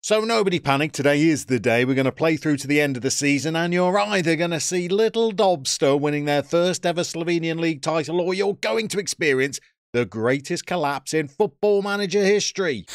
So nobody panic, today is the day. We're going to play through to the end of the season and you're either going to see little Dobfather winning their first ever Slovenian League title or you're going to experience the greatest collapse in Football Manager history.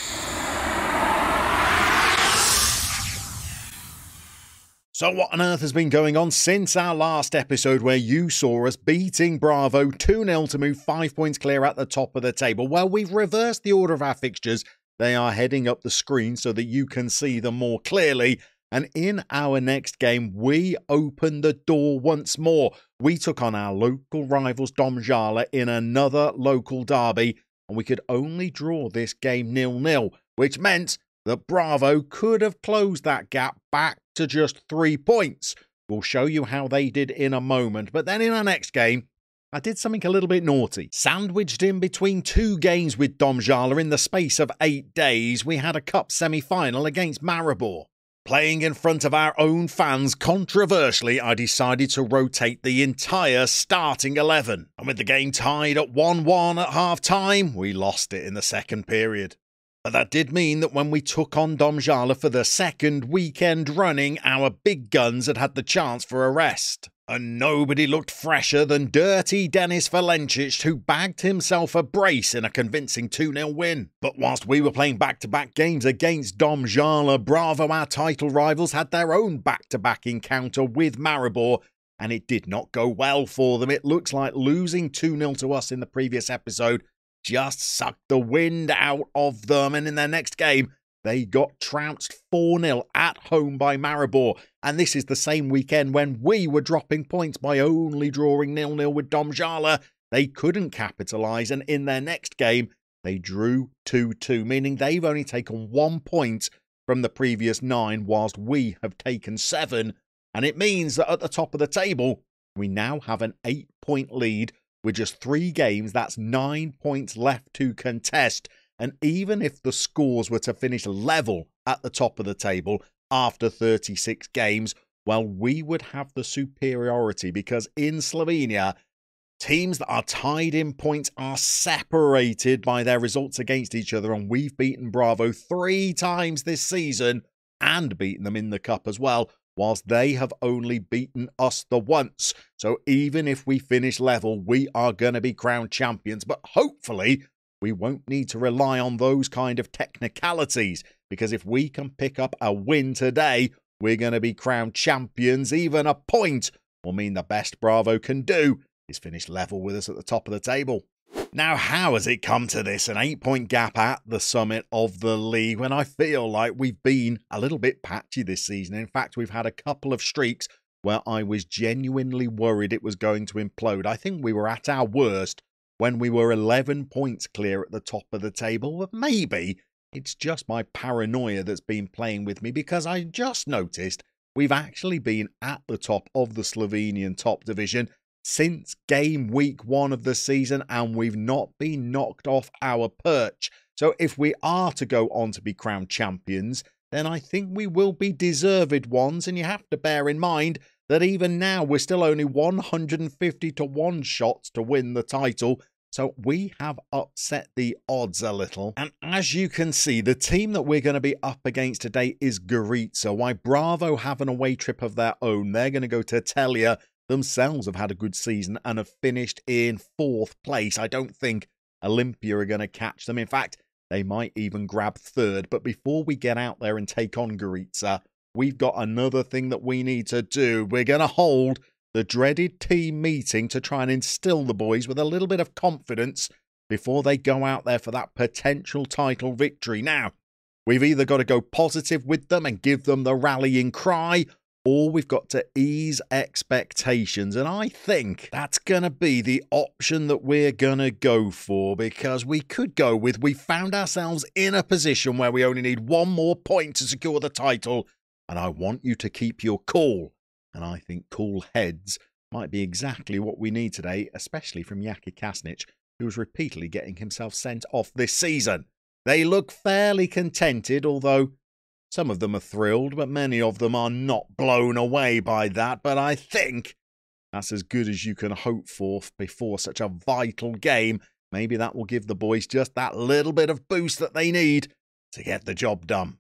So what on earth has been going on since our last episode where you saw us beating Bravo 2-0 to move 5 points clear at the top of the table? Well, we've reversed the order of our fixtures. They are heading up the screen so that you can see them more clearly. And in our next game, we opened the door once more. We took on our local rivals Dobfather in another local derby, and we could only draw this game 0-0, which meant that Bravo could have closed that gap back to just 3 points. We'll show you how they did in a moment. But then in our next game, I did something a little bit naughty. Sandwiched in between 2 games with Dobfather in the space of 8 days, we had a cup semi-final against Maribor. Playing in front of our own fans, controversially, I decided to rotate the entire starting 11. And with the game tied at 1-1 at half-time, we lost it in the second period. But that did mean that when we took on Dobfather for the second weekend running, our big guns had the chance for a rest. And nobody looked fresher than dirty Denis Valencic, who bagged himself a brace in a convincing 2-0 win. But whilst we were playing back-to-back games against Dobfather, Bravo, our title rivals, had their own back-to-back encounter with Maribor, and it did not go well for them. It looks like losing 2-0 to us in the previous episode just sucked the wind out of them, and in their next game, they got trounced 4-0 at home by Maribor. And this is the same weekend when we were dropping points by only drawing 0-0 with Dobfather. They couldn't capitalise, and in their next game, they drew 2-2, meaning they've only taken 1 point from the previous 9, whilst we have taken 7. And it means that at the top of the table, we now have an 8-point lead with just 3 games. That's 9 points left to contest. And even if the scores were to finish level at the top of the table after 36 games, well, we would have the superiority because in Slovenia, teams that are tied in points are separated by their results against each other. And we've beaten Bravo 3 times this season and beaten them in the cup as well, whilst they have only beaten us the once. So even if we finish level, we are going to be crowned champions. But hopefully we won't need to rely on those kind of technicalities, because if we can pick up a win today, we're going to be crowned champions. Even a point will mean the best Bravo can do is finish level with us at the top of the table. Now, how has it come to this? An 8-point gap at the summit of the league when I feel like we've been a little bit patchy this season. In fact, we've had a couple of streaks where I was genuinely worried it was going to implode. I think we were at our worst when we were 11 points clear at the top of the table. But maybe it's just my paranoia that's been playing with me, because I just noticed we've actually been at the top of the Slovenian top division since game week 1 of the season, and we've not been knocked off our perch. So if we are to go on to be crowned champions, then I think we will be deserved ones. And you have to bear in mind that even now we're still only 150 to 1 shots to win the title. So we have upset the odds a little. And as you can see, the team that we're going to be up against today is Gorica. Why Bravo have an away trip of their own. They're going to go to Telia. Themselves have had a good season and have finished in 4th place. I don't think Olympia are going to catch them. In fact, they might even grab 3rd. But before we get out there and take on Gorica, we've got another thing that we need to do. We're going to hold the dreaded team meeting to try and instill the boys with a little bit of confidence before they go out there for that potential title victory. Now, we've either got to go positive with them and give them the rallying cry, or we've got to ease expectations. And I think that's going to be the option that we're going to go for, because we could go with, we found ourselves in a position where we only need 1 more point to secure the title, and I want you to keep your cool. And I think cool heads might be exactly what we need today, especially from Jaki Kasnic, who's repeatedly getting himself sent off this season. They look fairly contented, although some of them are thrilled, but many of them are not blown away by that. But I think that's as good as you can hope for before such a vital game. Maybe that will give the boys just that little bit of boost that they need to get the job done.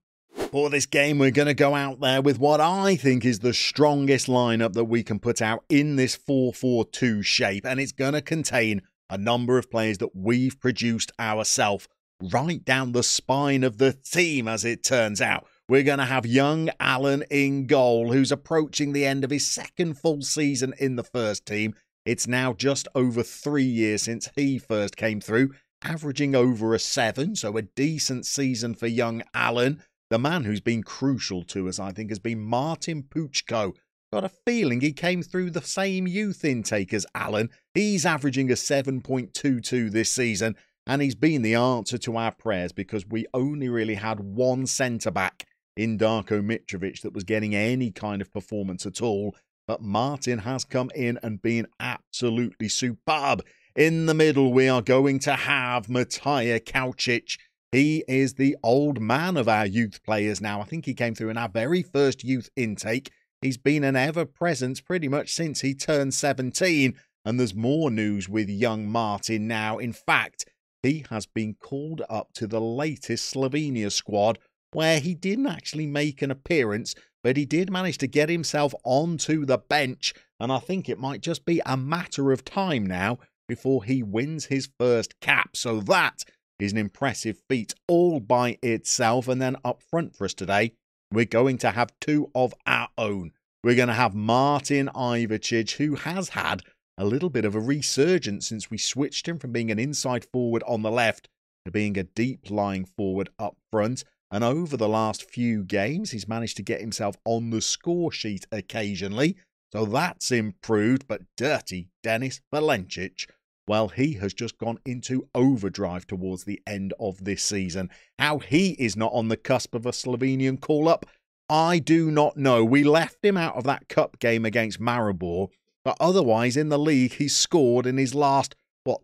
For this game, we're going to go out there with what I think is the strongest lineup that we can put out in this 4-4-2 shape, and it's going to contain a number of players that we've produced ourselves right down the spine of the team, as it turns out. We're going to have young Alan in goal, who's approaching the end of his second full season in the first team. It's now just over 3 years since he first came through, averaging over a 7, so a decent season for young Alan. The man who's been crucial to us, I think, has been Martin Puchko. Got a feeling he came through the same youth intake as Alan. He's averaging a 7.22 this season, and he's been the answer to our prayers because we only really had one centre-back in Darko Mitrovic that was getting any kind of performance at all. But Martin has come in and been absolutely superb. In the middle, we are going to have Matija Kaucic. He is the old man of our youth players now. I think he came through in our very first youth intake. He's been an ever-presence pretty much since he turned 17. And there's more news with young Martin now. In fact, he has been called up to the latest Slovenia squad, where he didn't actually make an appearance, but he did manage to get himself onto the bench, and I think it might just be a matter of time now before he wins his first cap. So that is an impressive feat all by itself. And then up front for us today, we're going to have two of our own. We're going to have Martin Ivicic, who has had a little bit of a resurgence since we switched him from being an inside forward on the left to being a deep-lying forward up front. And over the last few games, he's managed to get himself on the score sheet occasionally. So that's improved. But dirty Denis Valencic, well, he has just gone into overdrive towards the end of this season. How he is not on the cusp of a Slovenian call-up, I do not know. We left him out of that cup game against Maribor. But otherwise, in the league, he's scored in his last,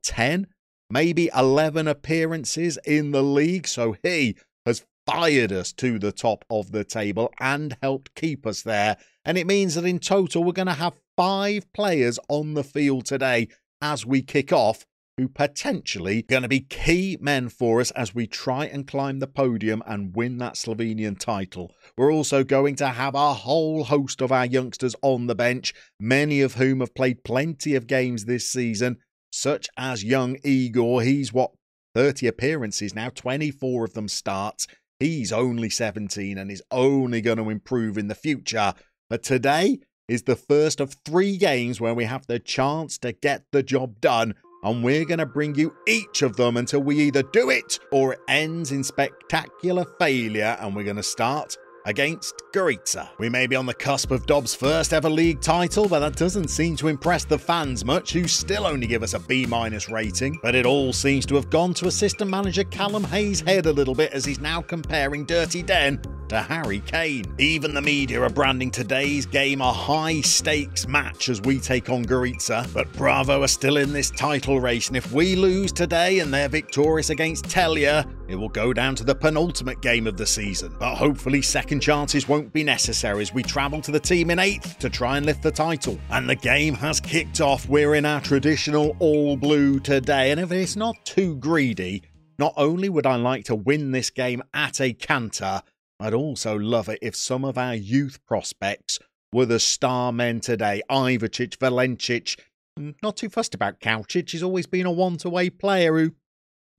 10? Maybe 11 appearances in the league. So he has fired us to the top of the table and helped keep us there. And it means that in total, we're going to have 5 players on the field today as we kick off, who potentially going to be key men for us as we try and climb the podium and win that Slovenian title. We're also going to have a whole host of our youngsters on the bench, many of whom have played plenty of games this season, such as young Igor. He's 30 appearances now, 24 of them starts. He's only 17 and is only going to improve in the future. But today is the first of 3 games where we have the chance to get the job done. And we're going to bring you each of them until we either do it or it ends in spectacular failure. And we're going to start against Gorica. We may be on the cusp of Dob's first ever league title, but that doesn't seem to impress the fans much, who still only give us a B- rating. But it all seems to have gone to assistant manager Callum Hayes' head a little bit, as he's now comparing Dirty Den to Harry Kane. Even the media are branding today's game a high-stakes match as we take on Gorica, but Bravo are still in this title race, and if we lose today and they're victorious against Telia, it will go down to the penultimate game of the season. But hopefully second chances won't be necessary as we travel to the team in 8th to try and lift the title. And the game has kicked off. We're in our traditional all-blue today, and if it's not too greedy, not only would I like to win this game at a canter, I'd also love it if some of our youth prospects were the star men today. Ivicic, Valencic. Not too fussed about Kaucic. He's always been a one-to-way player who, to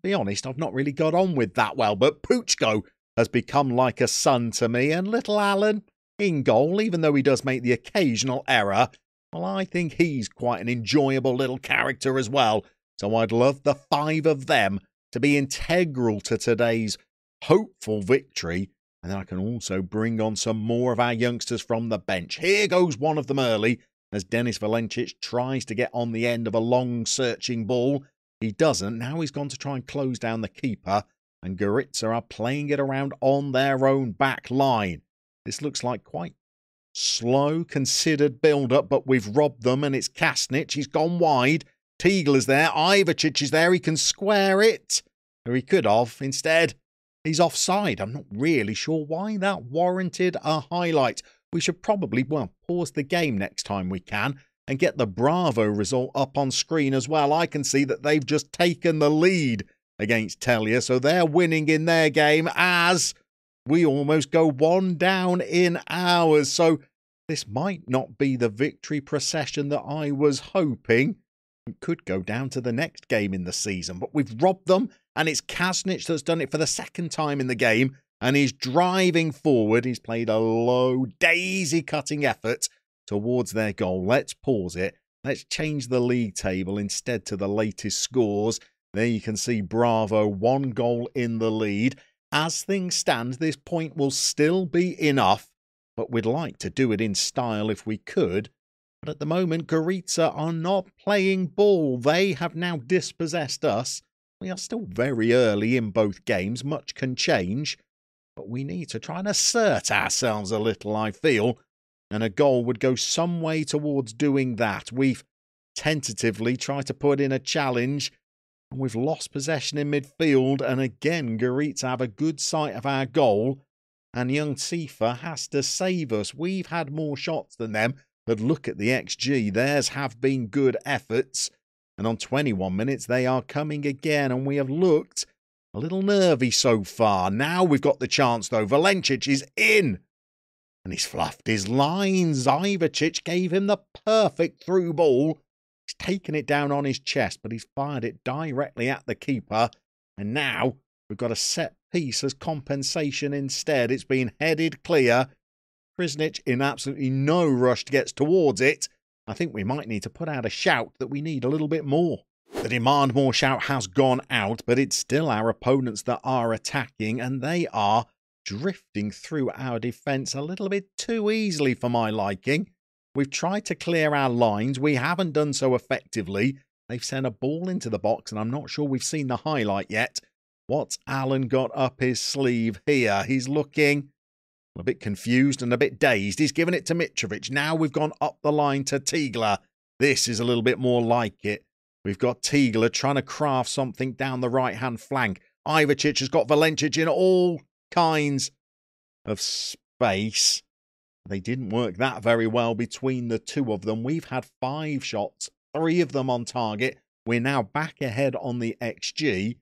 be honest, I've not really got on with that well. But Puchko has become like a son to me. And little Alan in goal, even though he does make the occasional error, well, I think he's quite an enjoyable little character as well. So I'd love the 5 of them to be integral to today's hopeful victory. And then I can also bring on some more of our youngsters from the bench. Here goes one of them early as Denis Valencic tries to get on the end of a long searching ball. He doesn't. Now he's gone to try and close down the keeper. And Gorica are playing it around on their own back line. This looks like quite slow, considered build-up, but we've robbed them, and it's Kasnic. He's gone wide. Tiegler's there. Ivicic is there. He can square it. Or he could have. Instead, he's offside. I'm not really sure why that warranted a highlight. We should probably, pause the game next time we can and get the Bravo result up on screen as well. I can see that they've just taken the lead against Telia, so they're winning in their game as we almost go one down in ours. So this might not be the victory procession that I was hoping. It could go down to the next game in the season, but we've robbed them, and it's Kasnic that's done it for the second time in the game, and he's driving forward. He's played a low, daisy-cutting effort towards their goal. Let's pause it. Let's change the league table instead to the latest scores. There you can see Bravo, 1 goal in the lead. As things stand, this point will still be enough, but we'd like to do it in style if we could. But at the moment, Gorica are not playing ball. They have now dispossessed us. We are still very early in both games. Much can change. But we need to try and assert ourselves a little, I feel. And a goal would go some way towards doing that. We've tentatively tried to put in a challenge. And we've lost possession in midfield. And again, Gorica have a good sight of our goal. And young Tifa has to save us. We've had more shots than them. But look at the XG. Theirs have been good efforts. And on 21 minutes, they are coming again. And we have looked a little nervy so far. Now we've got the chance, though. Valencic is in. And he's fluffed his lines. Ivacic gave him the perfect through ball. He's taken it down on his chest, but he's fired it directly at the keeper. And now we've got a set piece as compensation instead. It's been headed clear. Krisnic in absolutely no rush gets towards it. I think we might need to put out a shout that we need a little bit more. The demand more shout has gone out, but it's still our opponents that are attacking, and they are drifting through our defence a little bit too easily for my liking. We've tried to clear our lines. We haven't done so effectively. They've sent a ball into the box, and I'm not sure we've seen the highlight yet. What's Alan got up his sleeve here? He's looking a bit confused and a bit dazed. He's given it to Mitrovic. Now we've gone up the line to Tigla. This is a little bit more like it. We've got Tigla trying to craft something down the right-hand flank. Ivacic has got Valencic in all kinds of space. They didn't work that very well between the two of them. We've had 5 shots, 3 of them on target. We're now back ahead on the XG.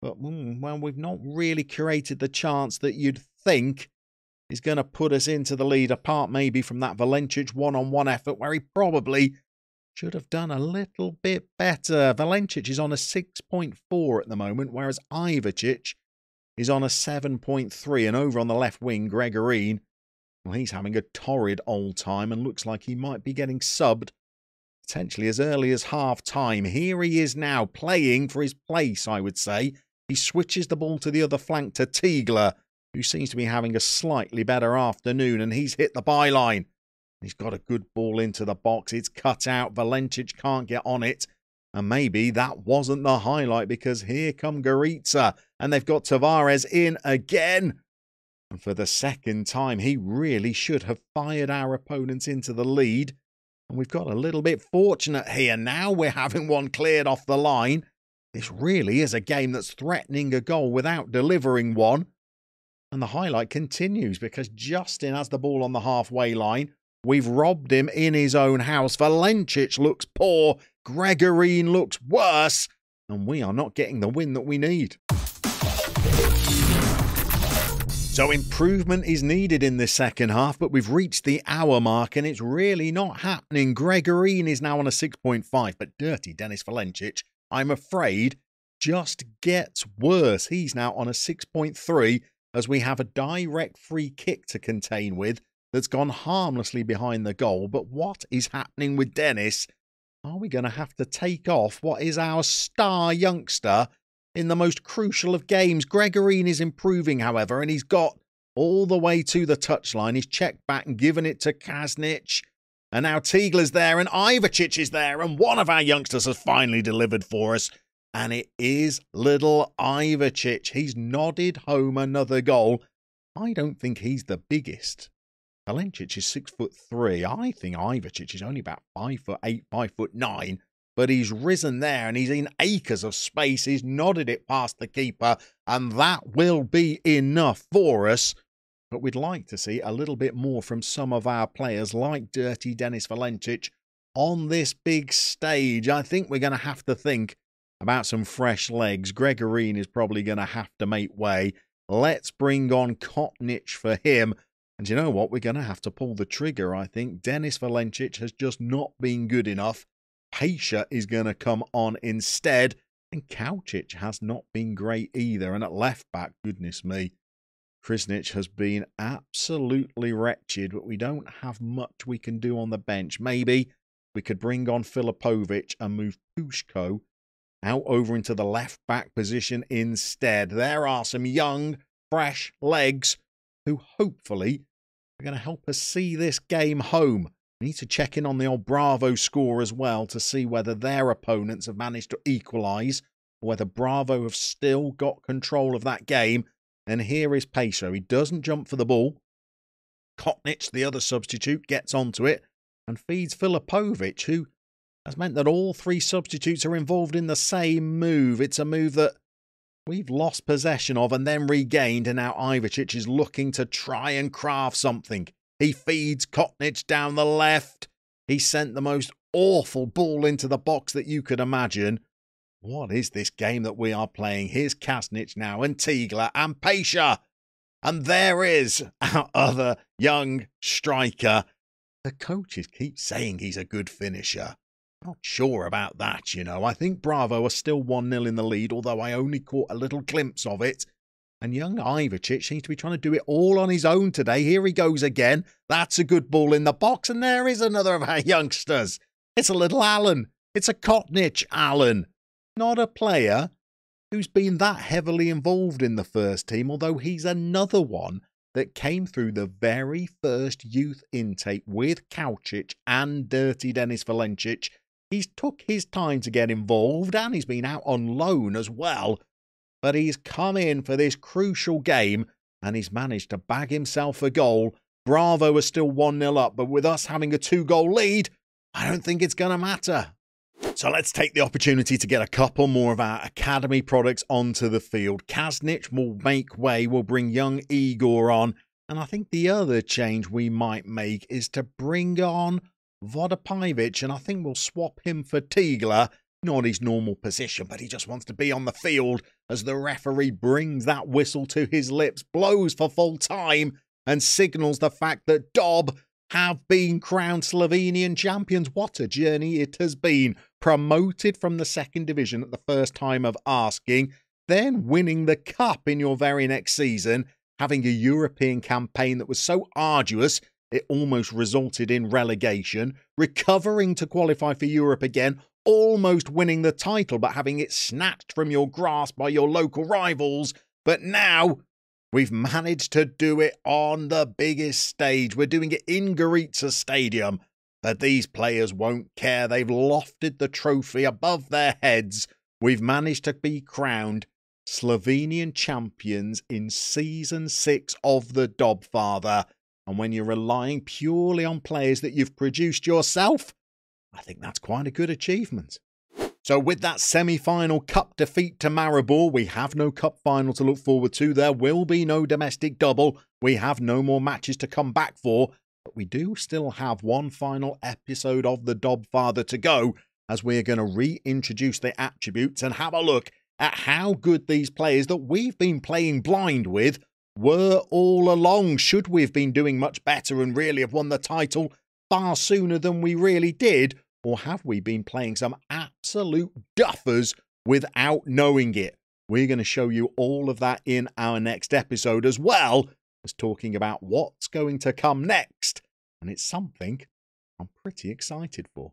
But, well, we've not really created the chance that you'd think is going to put us into the lead, apart maybe from that Valencic one-on-one effort where he probably should have done a little bit better. Valencic is on a 6.4 at the moment, whereas Ivacic is on a 7.3. And over on the left wing, Gregorine, well, he's having a torrid old time and looks like he might be getting subbed potentially as early as half-time. Here he is now playing for his place, I would say. He switches the ball to the other flank to Tigla, who seems to be having a slightly better afternoon, and he's hit the byline. He's got a good ball into the box. It's cut out. Valencic can't get on it. And maybe that wasn't the highlight, because here come Gorica, and they've got Tavares in again. And for the second time, he really should have fired our opponents into the lead. And we've got a little bit fortunate here. Now we're having one cleared off the line. This really is a game that's threatening a goal without delivering one. And the highlight continues, because Justin has the ball on the halfway line. We've robbed him in his own house. Valencic looks poor. Gregorine looks worse. And we are not getting the win that we need. So improvement is needed in this second half, but we've reached the hour mark and it's really not happening. Gregorine is now on a 6.5, but dirty Denis Valencic, I'm afraid, just gets worse. He's now on a 6.3 as we have a direct free kick to contain with that's gone harmlessly behind the goal. But what is happening with Denis? Are we going to have to take off what is our star youngster in the most crucial of games? Gregorine is improving, however, and he's got all the way to the touchline. He's checked back and given it to Kasnic. And now Tigla's there and Ivacic is there. And one of our youngsters has finally delivered for us. And it is little Ivacic. He's nodded home another goal. I don't think he's the biggest. Valencic is 6'3". I think Ivacic is only about 5'8", 5'9". But he's risen there and he's in acres of space. He's nodded it past the keeper. And that will be enough for us. But we'd like to see a little bit more from some of our players like Dirty Denis Valencic on this big stage. I think we're going to have to think about some fresh legs. Gregorine is probably going to have to make way. Let's bring on Kotnic for him. And you know what? We're going to have to pull the trigger, I think. Denis Valencic has just not been good enough. Pesha is going to come on instead. And Kaučić has not been great either. And at left back, goodness me, Krisnic has been absolutely wretched. But we don't have much we can do on the bench. Maybe we could bring on Filipovic and move Puško out over into the left back position instead. There are some young, fresh legs who hopefully are going to help us see this game home. We need to check in on the old Bravo score as well to see whether their opponents have managed to equalise or whether Bravo have still got control of that game. And here is Pesha. He doesn't jump for the ball. Kotnic, the other substitute, gets onto it and feeds Filipovic, who has meant that all three substitutes are involved in the same move. It's a move that we've lost possession of and then regained, and now Ivacic is looking to try and craft something. He feeds Kotnic down the left. He sent the most awful ball into the box that you could imagine. What is this game that we are playing? Here's Kasnic now, and Tigla, and Pesha. And there is our other young striker. The coaches keep saying he's a good finisher. Not sure about that, you know. I think Bravo are still 1-0 in the lead, although I only caught a little glimpse of it. And young Ivacic seems to be trying to do it all on his own today. Here he goes again. That's a good ball in the box. And there is another of our youngsters. It's a little Alan. It's a Kotnic Alan. Not a player who's been that heavily involved in the first team, although he's another one that came through the very first youth intake with Kaučić and Dirty Denis Valencic. He's took his time to get involved and he's been out on loan as well. But he's come in for this crucial game and he's managed to bag himself a goal. Bravo are still 1-0 up, but with us having a 2-goal lead, I don't think it's going to matter. So let's take the opportunity to get a couple more of our academy products onto the field. Kasnic will make way, we'll bring young Igor on. And I think the other change we might make is to bring on Vodapivic, and I think we'll swap him for Tigla. Not his normal position, but he just wants to be on the field as the referee brings that whistle to his lips, blows for full time, and signals the fact that Dob have been crowned Slovenian champions. What a journey it has been. Promoted from the second division at the first time of asking, then winning the cup in your very next season, having a European campaign that was so arduous it almost resulted in relegation, recovering to qualify for Europe again, almost winning the title but having it snatched from your grasp by your local rivals. But now we've managed to do it on the biggest stage. We're doing it in Gorica Stadium. But these players won't care. They've lofted the trophy above their heads. We've managed to be crowned Slovenian champions in Season 6 of the Dobfather. And when you're relying purely on players that you've produced yourself, I think that's quite a good achievement. So with that semi-final cup defeat to Maribor, we have no cup final to look forward to. There will be no domestic double. We have no more matches to come back for. But we do still have one final episode of the Dobfather to go, as we're going to reintroduce the attributes and have a look at how good these players that we've been playing blind with were all along. Should we have been doing much better and really have won the title far sooner than we really did? Or have we been playing some absolute duffers without knowing it? We're going to show you all of that in our next episode, as well as talking about what's going to come next. And it's something I'm pretty excited for.